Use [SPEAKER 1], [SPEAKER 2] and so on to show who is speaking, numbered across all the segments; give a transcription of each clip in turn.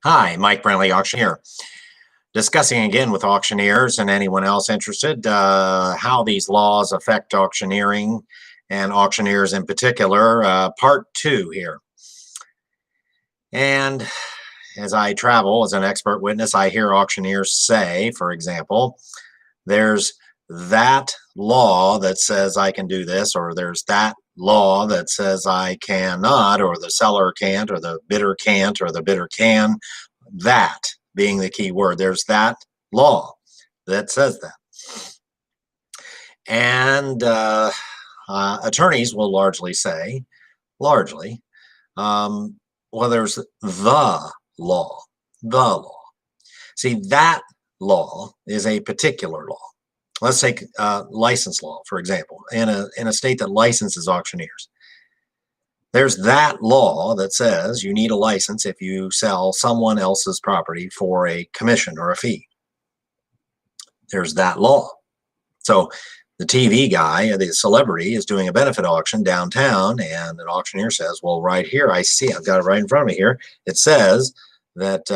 [SPEAKER 1] Hi, Mike Brantley, auctioneer. Discussing again with auctioneers and anyone else interested how these laws affect auctioneering and auctioneers in particular. Part two here. And as I travel as an expert witness, I hear auctioneers say, for example, there's that law that says I can do this, or there's that law that says I cannot, or the seller can't, or the bidder can't, or the bidder can. That being the key word. There's that law that says that. And attorneys will largely say, well, there's the law, the law. See, that law is a particular law. Let's take license law, for example, in a state that licenses auctioneers. There's that law that says you need a license if you sell someone else's property for a commission or a fee. There's that law. So the TV guy, the celebrity, is doing a benefit auction downtown, and an auctioneer says, well, right here, I see, I've got it right in front of me here. It says that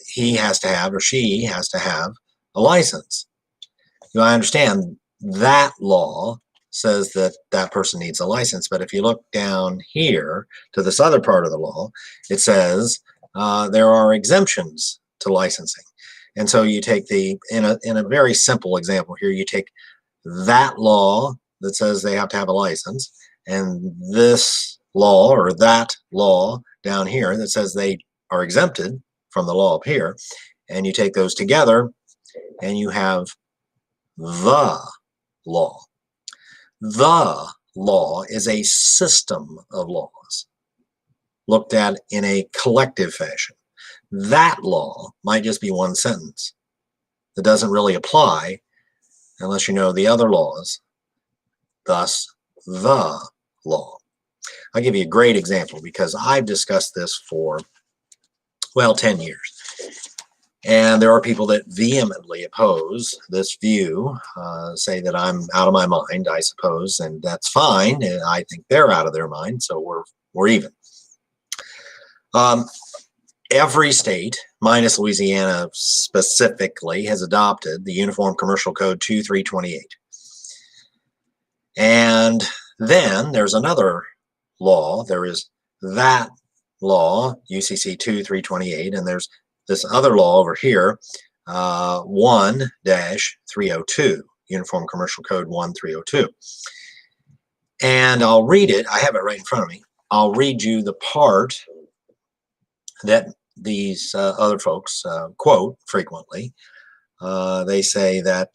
[SPEAKER 1] he has to have, or she has to have, a license. I understand that law says that that person needs a license, but if you look down here to this other part of the law, it says there are exemptions to licensing. And so you take in a very simple example here, you take that law that says they have to have a license, and this law or that law down here that says they are exempted from the law up here, and you take those together and you have the law. The law is a system of laws looked at in a collective fashion. That law might just be one sentence that doesn't really apply unless you know the other laws, thus the law. I'll give you a great example because I've discussed this for, well, 10 years. And there are people that vehemently oppose this view, say that I'm out of my mind, I suppose, and that's fine. And I think they're out of their mind, so we're even. Every state, minus Louisiana specifically, has adopted the Uniform Commercial Code 2328. And then there's another law. There is that law, UCC 2328, and there's this other law over here, 1-302, Uniform Commercial Code 1302. And I'll read it. I have it right in front of me. I'll read you the part that these other folks quote frequently. They say that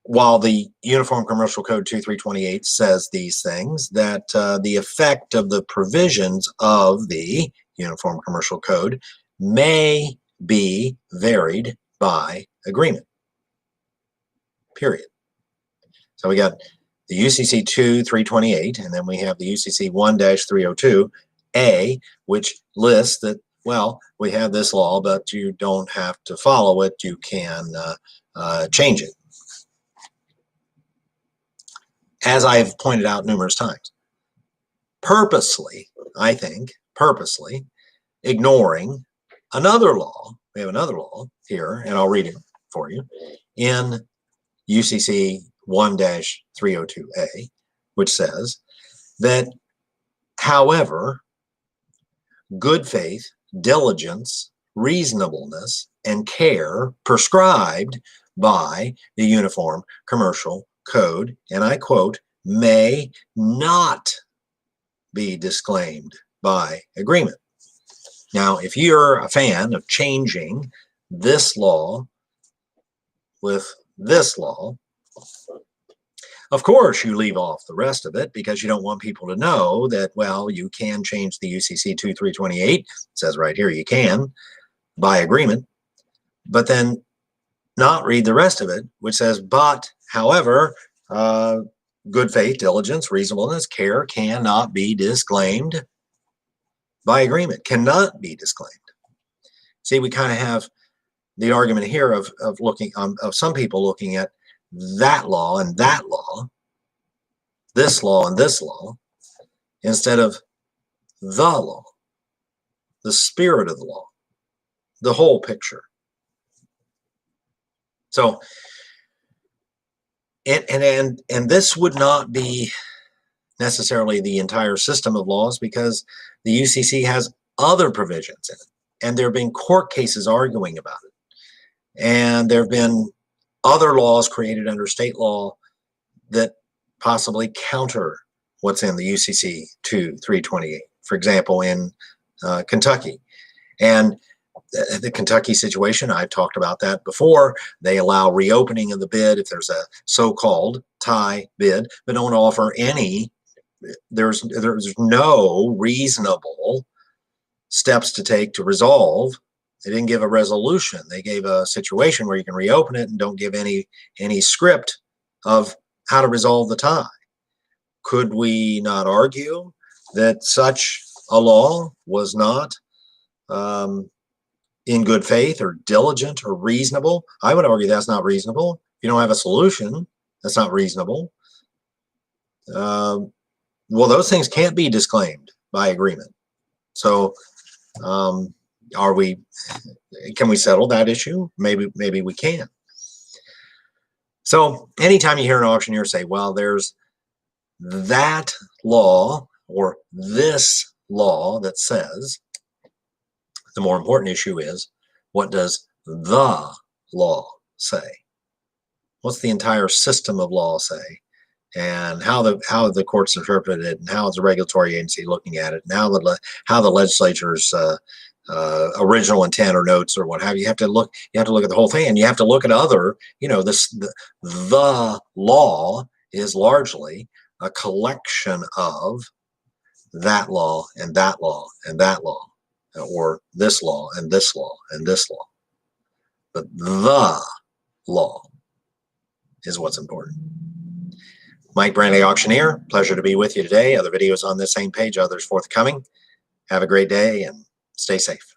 [SPEAKER 1] while the Uniform Commercial Code 2328 says these things, that the effect of the provisions of the Uniform Commercial Code may be varied by agreement, period. So we got the UCC 2328, and then we have the UCC 1-302A, which lists that, well, we have this law, but you don't have to follow it. You can change it. As I've pointed out numerous times, purposely, I think, purposely ignoring another law. We have another law here, and I'll read it for you, in UCC 1-302A, which says that, however, good faith, diligence, reasonableness, and care prescribed by the Uniform Commercial Code, and I quote, may not be disclaimed by agreement. Now, if you're a fan of changing this law with this law, of course you leave off the rest of it because you don't want people to know that, well, you can change the UCC 2328. It says right here you can by agreement, but then not read the rest of it, which says, but, however, good faith, diligence, reasonableness, care cannot be disclaimed by agreement, cannot be disclaimed. See, we kind of have the argument here of looking of some people looking at that law and that law, this law and this law, instead of the law. the spirit of the law, the whole picture. So, and this would not be necessarily the entire system of laws, because the UCC has other provisions in it, and there have been court cases arguing about it, and there have been other laws created under state law that possibly counter what's in the UCC 328, for example, in Kentucky. And the Kentucky situation, I've talked about that before. They allow reopening of the bid if there's a so-called tie bid, but don't offer any. There's no reasonable steps to take to resolve. They didn't give a resolution. They gave a situation where you can reopen it and don't give any script of how to resolve the tie. Could we not argue that such a law was not in good faith or diligent or reasonable? I would argue that's not reasonable. If you don't have a solution, that's not reasonable. Well, those things can't be disclaimed by agreement. So can we settle that issue? Maybe we can. So anytime you hear an auctioneer say, well, there's that law or this law that says, the more important issue is, what does the law say? What's the entire system of law say? And how the courts interpreted it, and how is the regulatory agency looking at it, and how the legislature's original intent or notes or what have you. You have to look at the whole thing, and you have to look at other, the law is largely a collection of that law and that law and that law, or this law and this law and this law. But the law is what's important. Mike Brantley, Auctioneer. Pleasure to be with you today. Other videos on this same page, others forthcoming. Have a great day and stay safe.